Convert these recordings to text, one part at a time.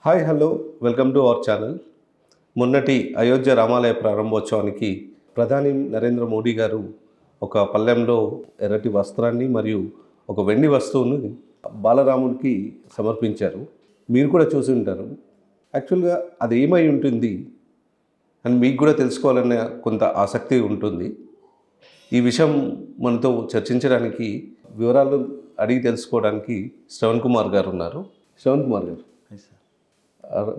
Hi hello welcome to our channel. మొన్నటి అయోధ్య రామాలయ ప్రారంభోత్సవానికి ప్రధాని నరేంద్ర మోడీ గారు ఒక పళ్ళెంలో ఎర్రటి వస్త్రాన్ని మరియు ఒక వెండి వస్తువును బాలరాముడికి సమర్పించారు. మీరు కూడా చూసి ఉంటారు. యాక్చువల్గా అది ఏమై ఉంటుంది అని మీకు కూడా తెలుసుకోవాలనే కొంత ఆసక్తి ఉంటుంది. ఈ విషయం మనతో చర్చించడానికి వివరాలు అడిగి తెలుసుకోవడానికి శ్రవణ్ కుమార్ గారు ఉన్నారు. శ్రవణ్ కుమార్ గారు,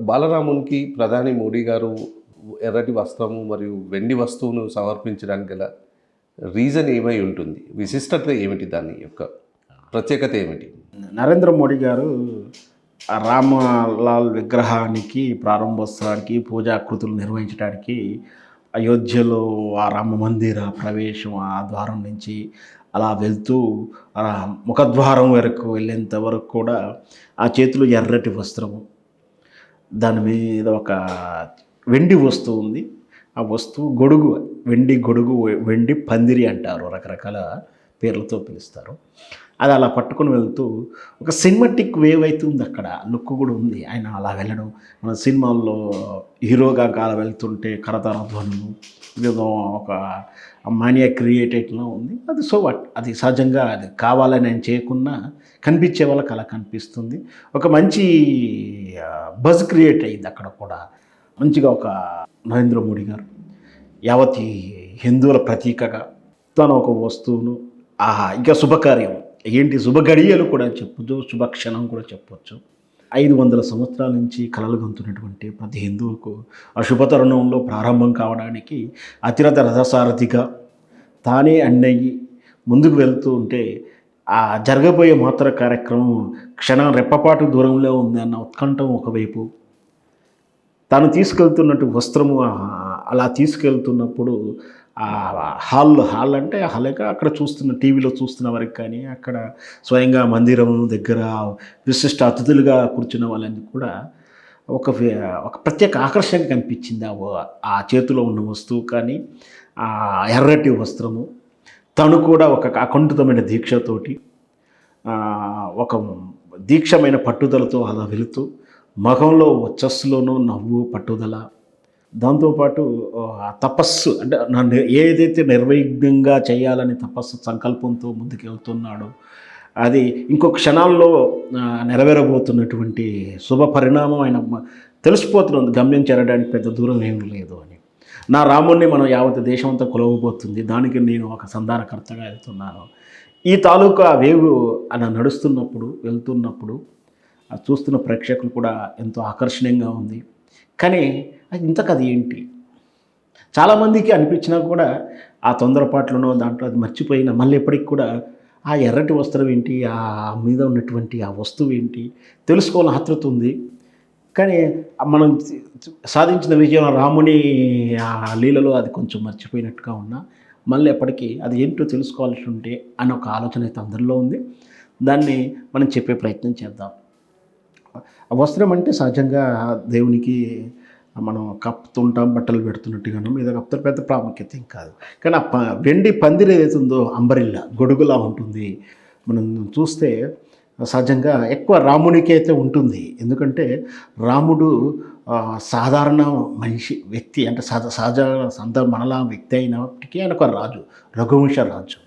బాలరామునికి ప్రధాని మోడీ గారు ఎర్రటి వస్త్రము మరియు వెండి వస్తువును సమర్పించడానికి గల రీజన్ ఏమై ఉంటుంది? విశిష్టత ఏమిటి? దాని యొక్క ప్రత్యేకత ఏమిటి? నరేంద్ర మోడీ గారు రామలాల్ విగ్రహానికి ప్రారంభోత్సవానికి పూజాకృతులు నిర్వహించడానికి అయోధ్యలో ఆ రామ మందిర ప్రవేశం ఆ ద్వారం నుంచి అలా వెళ్తూ ముఖద్వారం వరకు వెళ్ళేంత వరకు కూడా ఆ చేతిలో ఎర్రటి వస్త్రము, దాని మీద ఒక వెండి వస్తువు ఉంది. ఆ వస్తువు గొడుగు, వెండి గొడుగు, వెండి పందిరి అంటారు, రకరకాల పేర్లతో పిలుస్తారు. అది అలా పట్టుకొని వెళ్తూ ఒక సినిమాటిక్ వేవ్ అవుతుంది. అక్కడ లుక్ కూడా ఉంది. ఆయన అలా వెళ్ళడం, మన సినిమాల్లో హీరోగా అలా వెళ్తుంటే కరతాళ ధ్వనులు, ఏదో ఒక మానియా క్రియేటెడ్లో ఉంది. అది సో వాట్, అది సహజంగా, అది కావాలని ఆయన చేయకున్నా కనిపించే వాళ్ళకి అలా కనిపిస్తుంది. ఒక మంచి బజ్ క్రియేట్ అయ్యింది అక్కడ కూడా. మంచిగా ఒక నరేంద్ర మోడీ గారు యావత్ హిందువుల ప్రతీకగా తన ఒక వస్తువును ఇంకా శుభకార్యం ఏంటి, శుభగడియలు కూడా చెప్పొచ్చు, శుభక్షణం కూడా చెప్పొచ్చు. 500 సంవత్సరాల నుంచి కలలు గంతున్నటువంటి ప్రతి హిందువుకు ఆ శుభతరుణంలో ప్రారంభం కావడానికి అతిరథ రథసారథిగా తానే అన్నయ్యి ముందుకు వెళ్తూ ఉంటే ఆ జరగబోయే మహత్తర కార్యక్రమం క్షణం రెప్పపాటు దూరంలో ఉంది అన్న ఉత్కంఠం ఒకవైపు, తాను తీసుకెళ్తున్నట్టు వస్త్రము అలా తీసుకెళ్తున్నప్పుడు ఆ హాల్ అంటే హాలేక అక్కడ చూస్తున్న టీవీలో చూస్తున్న వారికి కానీ, అక్కడ స్వయంగా మందిరం దగ్గర విశిష్ట అతిథులుగా కూర్చున్న వాళ్ళని కూడా ఒక ప్రత్యేక ఆకర్షణ కనిపించింది. ఆ చేతిలో ఉన్న వస్తువు కానీ, ఆ ఎర్రటి వస్త్రము, తను కూడా ఒక అకుంఠితమైన దీక్షతోటి, ఒక దీక్షమైన పట్టుదలతో అలా వెళుతూ, ముఖంలో వచ్చస్సులోనూ నవ్వు, పట్టుదల, దాంతోపాటు తపస్సు, అంటే నన్ను ఏదైతే నిర్విఘ్నంగా చేయాలని తపస్సు సంకల్పంతో ముందుకు వెళ్తున్నాడో అది ఇంకో క్షణాల్లో నెరవేరబోతున్నటువంటి శుభ పరిణామం ఆయన తెలిసిపోతుంది. గమ్యం చేరడానికి పెద్ద దూరం ఏమి లేదు అని. నా రాముణ్ణి మనం యావత్ దేశం అంతా కొలవబోతుంది, దానికి నేను ఒక సంధానకర్తగా వెళ్తున్నాను. ఈ తాలూకా వేవు అలా నడుస్తున్నప్పుడు, వెళ్తున్నప్పుడు చూస్తున్న ప్రేక్షకులు కూడా ఎంతో ఆకర్షణీయంగా ఉంది. కానీ ఇంతకది ఏంటి, చాలామందికి అనిపించినా కూడా ఆ తొందరపాట్లోనో దాంట్లో అది మర్చిపోయినా మళ్ళీ ఎప్పటికి కూడా ఆ ఎర్రటి వస్త్రం ఏంటి, ఆ మీద ఉన్నటువంటి ఆ వస్తువు ఏంటి తెలుసుకోవాలని ఆతృత ఉంది. కానీ మనం సాధించిన విజయం రాముని ఆ లీలలో అది కొంచెం మర్చిపోయినట్టుగా ఉన్నా మళ్ళీ ఎప్పటికీ అది ఏంటో తెలుసుకోవాల్సి ఉంటే అని ఒక ఆలోచన అయితే అందరిలో ఉంది. దాన్ని మనం చెప్పే ప్రయత్నం చేద్దాం. వస్త్రం అంటే సహజంగా దేవునికి మనం కప్పుతుంటాం, బట్టలు పెడుతున్నట్టుగాను మీద కప్పుతారు, పెద్ద ప్రాముఖ్యత ఏం కాదు. కానీ ఆ వెండి పందిరి ఏదైతే ఉందో అంబరిల్లా గొడుగులా ఉంటుంది. మనం చూస్తే సహజంగా ఎక్కువ రామునికి అయితే ఉంటుంది. ఎందుకంటే రాముడు సాధారణ మనిషి, వ్యక్తి, అంటే సహజ మనలా వ్యక్తి అయినప్పటికీ ఆయన ఒక రాజు, రఘువంశ రాజు.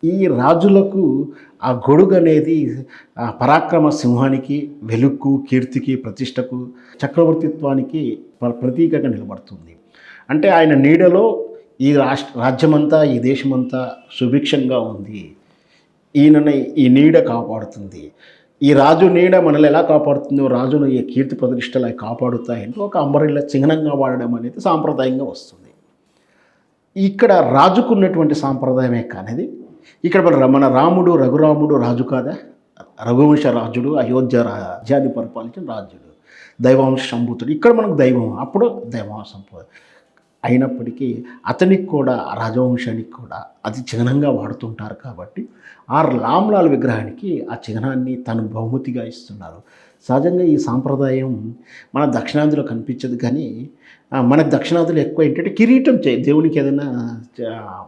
ఈ రాజులకు ఆ గొడుగు అనేది పరాక్రమ సింహానికి, వెలుక్కు, కీర్తికి, ప్రతిష్టకు, చక్రవర్తిత్వానికి ప్రతీకగా నిలబడుతుంది. అంటే ఆయన నీడలో ఈ రాజ్యమంతా, ఈ దేశమంతా సుభిక్షంగా ఉంది. ఈయనని ఈ నీడ కాపాడుతుంది. ఈ రాజు నీడ మనల్ని ఎలా కాపాడుతుందో రాజును ఈ కీర్తి ప్రతిష్టలు కాపాడుతాయంటే ఒక అంబరిల్లా చిహ్నంగా వాడడం అనేది సాంప్రదాయంగా వస్తుంది. ఇక్కడ రాజుకున్నటువంటి సాంప్రదాయమే కానిది ఇక్కడ మన రాముడు, రఘురాముడు రాజు కాదా, రఘువంశ రాజుడు, అయోధ్య రాజ్యాన్ని పరిపాలించిన రాజుడు, దైవాంశ సంభూతుడు. ఇక్కడ మనకు దైవం, అప్పుడు దైవాంశ అయినప్పటికీ అతనికి కూడా, రాజవంశానికి కూడా అది చిహ్నంగా వాడుతుంటారు. కాబట్టి ఆ రామ్లాల్ విగ్రహానికి ఆ చిహ్నాన్ని తను బహుమతిగా ఇస్తున్నారు. సహజంగా ఈ సాంప్రదాయం మన దక్షిణాదిలో కనిపించదు. కానీ మనకు దక్షిణాదిలో ఎక్కువ ఏంటంటే కిరీటం దేవునికి ఏదైనా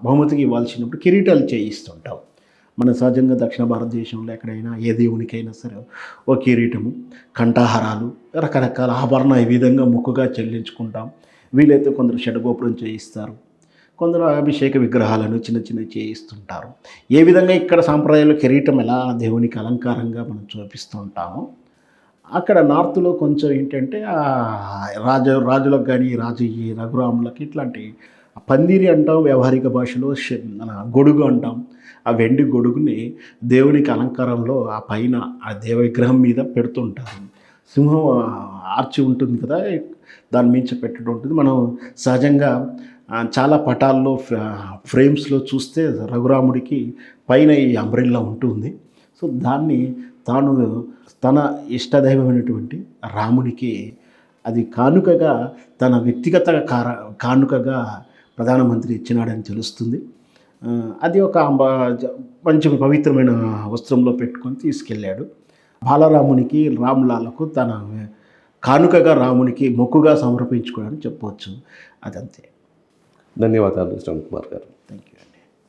బహుమతికి ఇవ్వాల్సినప్పుడు కిరీటాలు చేయిస్తుంటాం. మన సహజంగా దక్షిణ భారతదేశంలో ఎక్కడైనా ఏ దేవునికైనా సరే ఓ కిరీటము, కంఠాహారాలు, రకరకాల ఆభరణ ఈ విధంగా మొక్కుగా చెల్లించుకుంటాం. వీలైతే కొందరు షడ్గోపురం చేయిస్తారు, కొందరు అభిషేక విగ్రహాలను చిన్న చిన్నవి చేయిస్తుంటారు. ఏ విధంగా ఇక్కడ సాంప్రదాయంలో కిరీటం ఎలా దేవునికి అలంకారంగా మనం చూపిస్తూ ఉంటామో, అక్కడ నార్త్లో కొంచెం ఏంటంటే రాజులకు కానీ ఈ రఘురాములకి ఇట్లాంటి పందిరి అంటాం, వ్యవహారిక భాషలో మన గొడుగు అంటాం. ఆ వెండి గొడుగుని దేవునికి అలంకారంలో ఆ పైన ఆ దేవ విగ్రహం మీద పెడుతుంటారు. సింహం ఆర్చి ఉంటుంది కదా, దాని మించి పెట్టడం ఉంటుంది. మనం సహజంగా చాలా పటాల్లో ఫ్రేమ్స్లో చూస్తే రఘురాముడికి పైన ఈ అంబ్రెల్లా ఉంటుంది. సో దాన్ని తాను తన ఇష్టదైవమైనటువంటి రామునికి అది కానుకగా, తన వ్యక్తిగత కానుకగా ప్రధానమంత్రి ఇచ్చినాడని తెలుస్తుంది. అది ఒక మంచి పవిత్రమైన వస్త్రంలో పెట్టుకొని తీసుకెళ్ళాడు. బాలరామునికి, రామ్లాలకు తన కానుకగా రామునికి మొక్కుగా సమర్పించుకోవడానికి చెప్పవచ్చు. అదంతే. ధన్యవాదాలు శ్రవణ్ కుమార్ గారు. థ్యాంక్ యూ అండి.